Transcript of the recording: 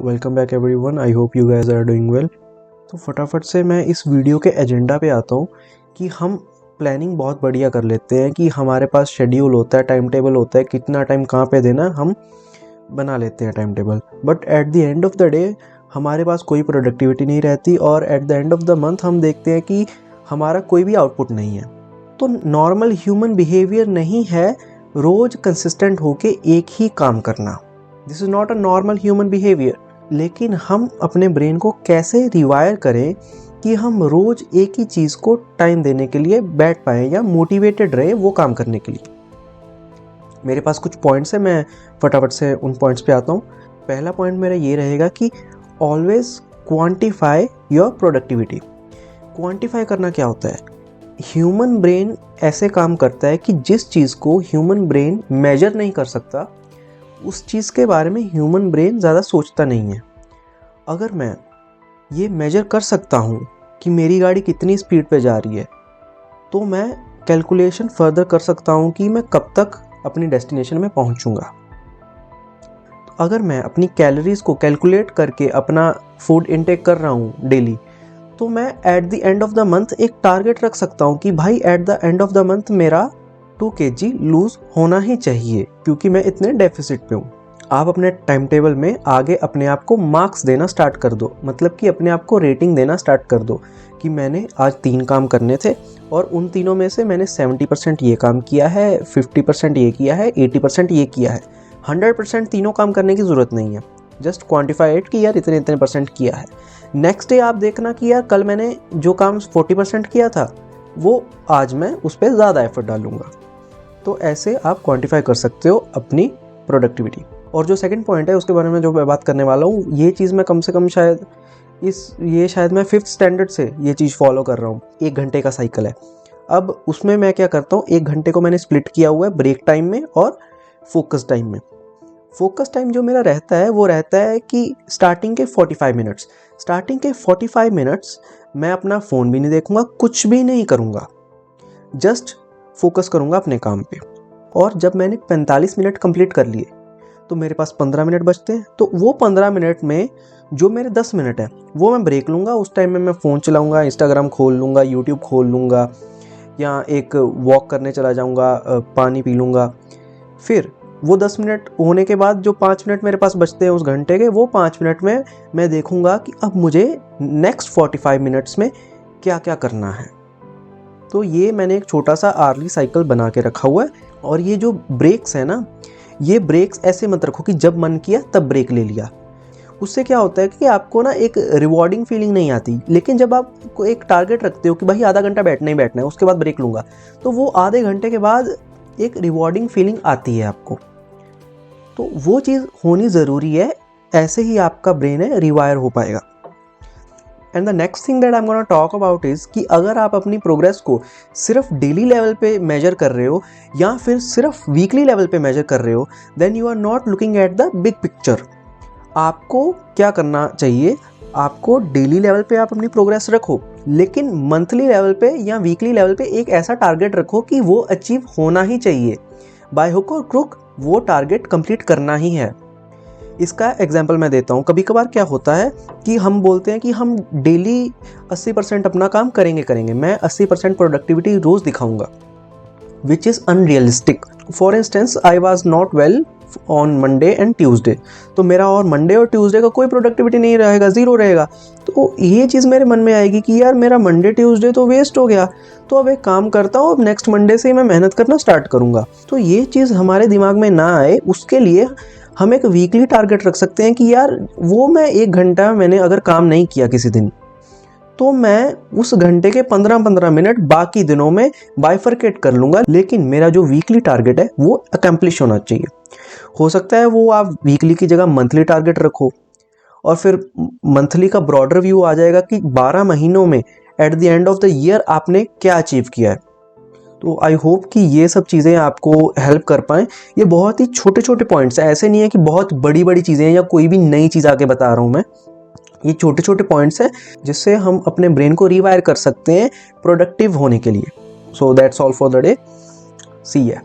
Welcome back everyone. I hope you guys are doing well. तो फटाफट से मैं इस वीडियो के एजेंडा पे आता हूँ कि हम प्लानिंग बहुत बढ़िया कर लेते हैं कि हमारे पास शेड्यूल होता है, टाइम टेबल होता है, कितना टाइम कहाँ पे देना हम बना लेते हैं time table. But at the end of the day हमारे पास कोई प्रोडक्टिविटी नहीं रहती और at the end of the month हम देखते हैं कि हमारा कोई भी आउटपुट नहीं है। तो नॉर्मल ह्यूमन बिहेवियर नहीं है रोज़ कंसिस्टेंट होके एक ही काम करना। This is not a normal human behaviour. लेकिन हम अपने ब्रेन को कैसे रिवायर करें कि हम रोज़ एक ही चीज़ को टाइम देने के लिए बैठ पाएँ या मोटिवेटेड रहे वो काम करने के लिए। मेरे पास कुछ पॉइंट्स है, मैं फटाफट से उन पॉइंट्स पे आता हूँ। पहला पॉइंट मेरा ये रहेगा कि always quantify your productivity. Quantify करना क्या होता है? ह्यूमन ब्रेन ऐसे काम करता है कि जिस चीज़ को ह्यूमन ब्रेन मेजर नहीं कर सकता उस चीज़ के बारे में ह्यूमन ब्रेन ज़्यादा सोचता नहीं है। अगर मैं ये मेजर कर सकता हूँ कि मेरी गाड़ी कितनी स्पीड पे जा रही है तो मैं कैलकुलेशन फर्दर कर सकता हूँ कि मैं कब तक अपनी डेस्टिनेशन में पहुँचूँगा। तो अगर मैं अपनी कैलोरीज़ को कैलकुलेट करके अपना फूड इनटेक कर रहा हूँ डेली, तो मैं at the end of the month एक टारगेट रख सकता हूँ कि भाई at the end of the month मेरा 2 kg लूज़ होना ही चाहिए क्योंकि मैं इतने डेफिसिट पे हूँ। आप अपने टाइम टेबल में आगे अपने आप को मार्क्स देना स्टार्ट कर दो, मतलब कि अपने आप को रेटिंग देना स्टार्ट कर दो कि मैंने आज 3 काम करने थे और उन तीनों में से मैंने 70% ये काम किया है, 50% ये किया है, 80% ये किया है। 100% तीनों काम करने की ज़रूरत नहीं है। जस्ट क्वान्टिफाई इट कि यार इतने इतने परसेंट किया है। नेक्स्ट डे आप देखना कि यार कल मैंने जो काम 40% किया था वो आज मैं उस पर ज़्यादा एफर्ट डालूंगा। तो ऐसे आप क्वांटिफाई कर सकते हो अपनी प्रोडक्टिविटी। और जो सेकंड पॉइंट है उसके बारे में जो मैं बात करने वाला हूँ, ये चीज़ मैं कम से कम शायद मैं 5th स्टैंडर्ड से ये चीज़ फॉलो कर रहा हूँ। 1 घंटे का साइकिल है। अब उसमें मैं क्या करता हूँ, 1 घंटे को मैंने स्प्लिट किया हुआ है ब्रेक टाइम में और फोकस टाइम में। फोकस टाइम जो मेरा रहता है वो रहता है कि स्टार्टिंग के 45 मिनट्स मैं अपना फ़ोन भी नहीं देखूंगा, कुछ भी नहीं करूंगा, जस्ट फोकस करूंगा अपने काम पे। और जब मैंने 45 मिनट कंप्लीट कर लिए तो मेरे पास 15 मिनट बचते हैं। तो वो 15 मिनट में जो मेरे 10 मिनट है वो मैं ब्रेक लूँगा। उस टाइम में मैं फ़ोन चलाऊँगा, इंस्टाग्राम खोल लूँगा, यूट्यूब खोल लूँगा या एक वॉक करने चला जाऊँगा, पानी पी लूँगा। फिर वो 10 मिनट होने के बाद जो 5 मिनट मेरे पास बचते हैं उस घंटे के, वो 5 मिनट में मैं देखूंगा कि अब मुझे नेक्स्ट 45 मिनट्स में क्या क्या करना है। तो ये मैंने एक छोटा सा आर्ली साइकिल बना के रखा हुआ है। और ये जो ब्रेक्स है ना, ये ब्रेक्स ऐसे मत रखो कि जब मन किया तब ब्रेक ले लिया। उससे क्या होता है कि आपको ना एक रिवॉर्डिंग फीलिंग नहीं आती। लेकिन जब आप एक टारगेट रखते हो कि भाई आधा घंटा बैठना ही बैठना है, उसके बाद ब्रेक लूँगा, तो वो आधे घंटे के बाद एक रिवॉर्डिंग फीलिंग आती है आपको। तो वो चीज़ होनी ज़रूरी है, ऐसे ही आपका ब्रेन है रिवायर हो पाएगा। And the next thing that I am gonna talk about is कि अगर आप अपनी प्रोग्रेस को सिर्फ डेली लेवल पे मेजर कर रहे हो या फिर सिर्फ वीकली लेवल पे मेजर कर रहे हो, then you are not looking at the big picture. आपको क्या करना चाहिए? आपको डेली लेवल पे आप अपनी प्रोग्रेस रखो, लेकिन मंथली लेवल पे या वीकली लेवल पे एक ऐसा टारगेट रखो कि वो अचीव होना ही चाहिए। बाय हुक और क्रुक वो टारगेट कंप्लीट करना ही है। इसका एग्जांपल मैं देता हूँ। कभी कभार क्या होता है कि हम बोलते हैं कि हम डेली 80% अपना काम करेंगे, मैं 80% प्रोडक्टिविटी रोज़ दिखाऊंगा, which is unrealistic. For instance I was not well on Monday and Tuesday, तो मेरा और मंडे और ट्यूसडे का कोई प्रोडक्टिविटी नहीं रहेगा, ज़ीरो रहेगा। तो ये चीज़ मेरे मन में आएगी कि यार मेरा मंडे ट्यूसडे तो वेस्ट हो गया, तो अब एक काम करता हूँ, अब नेक्स्ट मंडे से मैं मेहनत करना स्टार्ट करूँगा। तो ये चीज़ हमारे दिमाग में ना आए उसके लिए हम एक वीकली टारगेट रख सकते हैं कि यार वो मैं 1 घंटा मैंने अगर काम नहीं किया किसी दिन, तो मैं उस घंटे के 15-15 मिनट बाकी दिनों में बाइफरकेट कर लूँगा। लेकिन मेरा जो वीकली टारगेट है वो अकम्प्लिश होना चाहिए। हो सकता है वो आप वीकली की जगह मंथली टारगेट रखो और फिर मंथली का ब्रॉडर व्यू आ जाएगा कि 12 महीनों में at the end of the year आपने क्या अचीव किया है। तो आई होप कि ये सब चीज़ें आपको हेल्प कर पाएँ। ये बहुत ही छोटे छोटे पॉइंट्स हैं, ऐसे नहीं है कि बहुत बड़ी बड़ी चीज़ें हैं या कोई भी नई चीज़ आके बता रहा हूँ मैं। ये छोटे छोटे पॉइंट्स हैं जिससे हम अपने ब्रेन को रिवायर कर सकते हैं प्रोडक्टिव होने के लिए। So that's all for the day. See या।